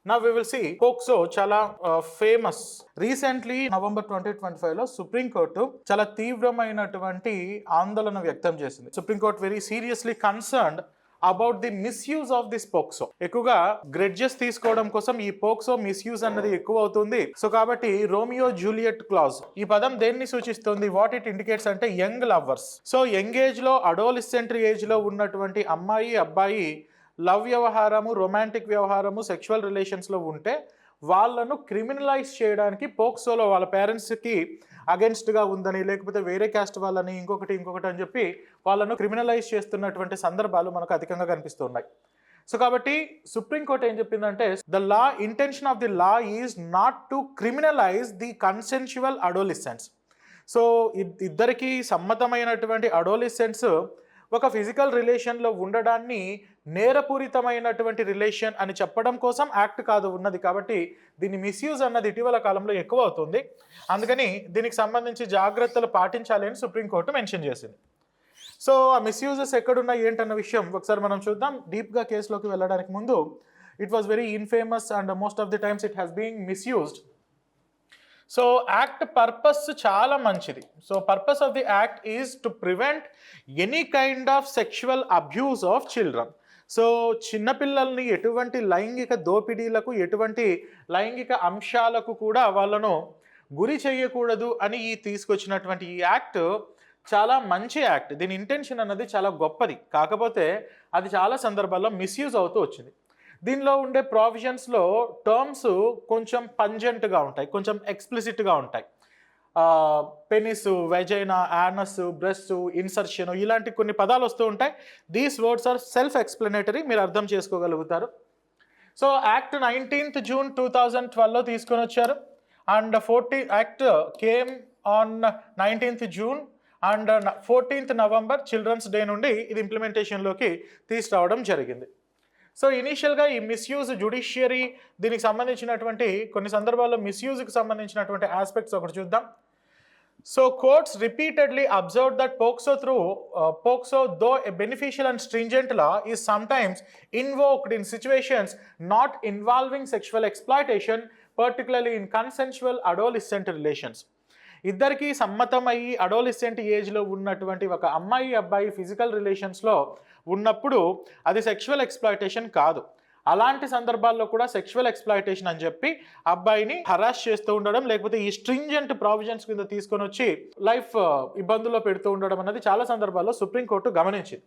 Now we will see POCSO చాలా famous. Recently November 2025 లో supreme court చాలా తీవ్రమైనటువంటి ఆందోళన వ్యక్తం చేసింది. Supreme court very seriously concerned about the misuse of this POCSO. ఎక్కువగా గ్రెడ్జెస్ తీసుకోవడం కోసం ఈ పోక్సో మిస్యూజ్ అన్నది ఎక్కువ అవుతుంది. సో కాబట్టి రోమియో జూలియట్ క్లాజ్ ఈ పదం దేన్ని సూచిస్తుంది, వాట్ ఇట్ ఇండికేట్స్ అంటే young lovers. So young age లో అడోలిసెంట్ ఏజ్ లో ఉన్నటువంటి అమ్మాయి అబ్బాయి లవ్ వ్యవహారము, రొమాంటిక్ వ్యవహారము, సెక్షువల్ రిలేషన్స్లో ఉంటే వాళ్ళను క్రిమినలైజ్ చేయడానికి పోక్సోలో వాళ్ళ పేరెంట్స్కి అగెన్స్ట్గా ఉందని, లేకపోతే వేరే క్యాస్ట్ వాళ్ళని ఇంకొకటి అని చెప్పి వాళ్ళను క్రిమినలైజ్ చేస్తున్నటువంటి సందర్భాలు మనకు అధికంగా కనిపిస్తున్నాయి. సో కాబట్టి సుప్రీంకోర్టు ఏం చెప్పిందంటే, the law intention of the law is not to criminalise the consensual adolescents. So ఇద్దరికి సమ్మతమైనటువంటి అడోలిసెంట్స్ ఒక ఫిజికల్ రిలేషన్లో ఉండడాన్ని నేరపూరితమైనటువంటి రిలేషన్ అని చెప్పడం కోసం యాక్ట్ కాదు ఉన్నది. కాబట్టి దీని మిస్యూజ్ అన్నది ఇటీవల కాలంలో ఎక్కువ అవుతుంది. అందుకని దీనికి సంబంధించి జాగ్రత్తలు పాటించాలి అని సుప్రీంకోర్టు మెన్షన్ చేసింది. సో ఆ మిస్యూజెస్ ఎక్కడున్నాయి ఏంటన్న విషయం ఒకసారి మనం చూద్దాం. డీప్గా కేసులోకి వెళ్ళడానికి ముందు, it was very infamous and most of the times it has being misused. So act purpose చాలా మంచిది. So purpose of the act is to prevent any kind of sexual abuse of children. So చిన్నపిల్లల్ని ఎటువంటి లైంగిక దోపిడీలకు, ఎటువంటి లైంగిక అంశాలకు కూడా వాళ్ళను గురి చేయకూడదు అని తీసుకొచ్చినటువంటి ఈ యాక్ట్ చాలా మంచి యాక్ట్. దీని ఇంటెన్షన్ అన్నది చాలా గొప్పది. కాకపోతే అది చాలా సందర్భాల్లో మిస్యూజ్ అవుతూ వచ్చింది. దీనిలో ఉండే ప్రావిజన్స్లో టర్మ్స్ కొంచెం పంజెంట్గా ఉంటాయి, కొంచెం ఎక్స్ప్లిసిట్గా ఉంటాయి. Penis, vagina, anus, breast, insertion ఇలాంటి కొన్ని పదాలు వస్తూ ఉంటాయి. These words are self explanatory, మీరు అర్థం చేసుకోగలుగుతారు. సో యాక్ట్ 19th June 2012లో తీసుకొని వచ్చారు. And act came on 19th June and 14th November children's day నుండి ఇది ఇంప్లిమెంటేషన్లోకి తీసుకురావడం జరిగింది. సో ఇనీషియల్గా ఈ మిస్యూజ్ జ్యుడిషియరీ దీనికి సంబంధించినటువంటి కొన్ని సందర్భాల్లో మిస్యూజ్కి సంబంధించినటువంటి ఆస్పెక్ట్స్ ఒకటి చూద్దాం. So courts repeatedly observe that POCSO though a beneficial and stringent law is sometimes invoked in situations not involving sexual exploitation, particularly in consensual adolescent relations. ఇద్దరికి సమ్మతమయ్యి అడోలిసెంట్ ఏజ్లో ఉన్నటువంటి ఒక అమ్మాయి అబ్బాయి ఫిజికల్ రిలేషన్స్లో ఉన్నప్పుడు అది సెక్షువల్ ఎక్స్ప్లాయిటేషన్ కాదు. అలాంటి సందర్భాల్లో కూడా సెక్షువల్ ఎక్స్ప్లాయిటేషన్ అని చెప్పి అబ్బాయిని హరాస్ చేస్తూ ఉండడం, లేకపోతే ఈ స్ట్రింజెంట్ ప్రావిజన్స్ కింద తీసుకొని వచ్చి లైఫ్ ఇబ్బందుల్లో పెడుతూ ఉండడం అనేది చాలా సందర్భాల్లో సుప్రీంకోర్టు గమనించింది.